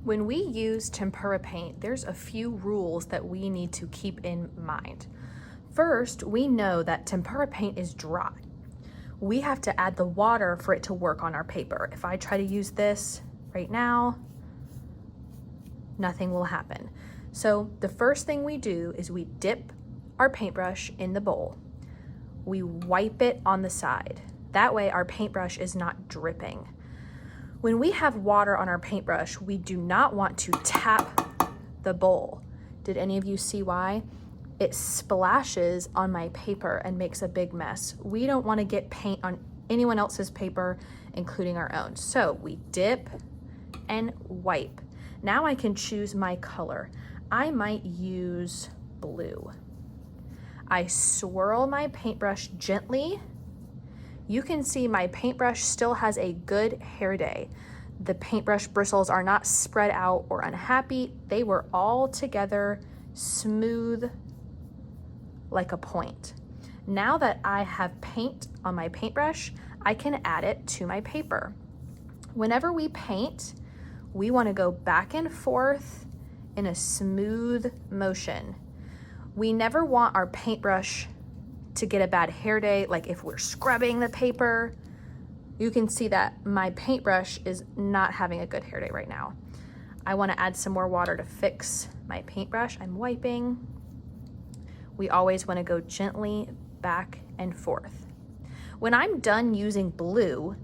When we use tempera paint, there's a few rules that we need to keep in mind. First, we know that tempera paint is dry. We have to add the water for it to work on our paper. If I try to use this right now, nothing will happen. So the first thing we do is we dip our paintbrush in the bowl. We wipe it on the side. That way our paintbrush is not dripping. When we have water on our paintbrush, we do not want to tap the bowl. Did any of you see why? It splashes on my paper and makes a big mess. We don't want to get paint on anyone else's paper, including our own. So we dip and wipe. Now I can choose my color. I might use blue. I swirl my paintbrush gently. You can see my paintbrush still has a good hair day. The paintbrush bristles are not spread out or unhappy. They were all together, smooth like a point. Now that I have paint on my paintbrush, I can add it to my paper. Whenever we paint, we want to go back and forth in a smooth motion. We never want our paintbrush to get a bad hair day, like if we're scrubbing the paper. You can see that my paintbrush is not having a good hair day right now. I want to add some more water to fix my paintbrush. I'm wiping. We always want to go gently back and forth. When I'm done using blue,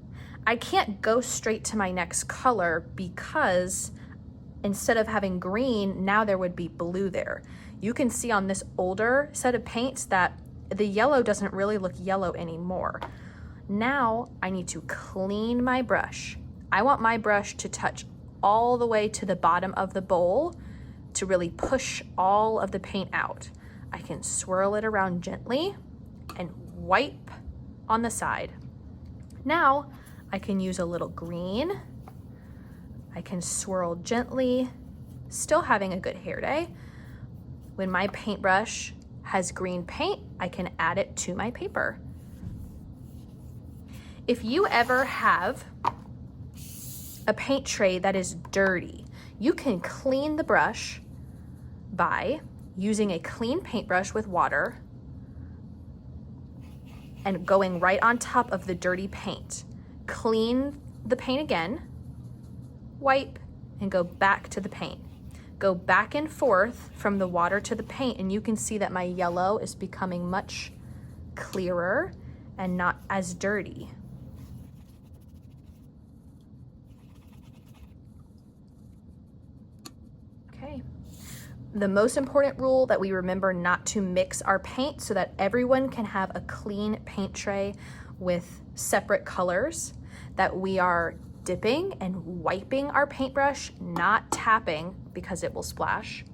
I can't go straight to my next color because instead of having green, now there would be blue there. You can see on this older set of paints that the yellow doesn't really look yellow anymore. Now I need to clean my brush. I want my brush to touch all the way to the bottom of the bowl to really push all of the paint out. I can swirl it around gently and wipe on the side. Now I can use a little green. I can swirl gently, still having a good hair day. When my paintbrush has green paint, I can add it to my paper. If you ever have a paint tray that is dirty, you can clean the brush by using a clean paintbrush with water and going right on top of the dirty paint. Clean the paint again, wipe, and go back to the paint. Go back and forth from the water to the paint, and you can see that my yellow is becoming much clearer and not as dirty. Okay. The most important rule that we remember not to mix our paint so that everyone can have a clean paint tray with separate colors, that we are dipping and wiping our paintbrush, not tapping because it will splash.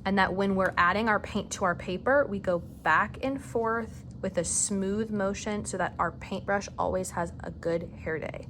And that when we're adding our paint to our paper, we go back and forth with a smooth motion so that our paintbrush always has a good hair day.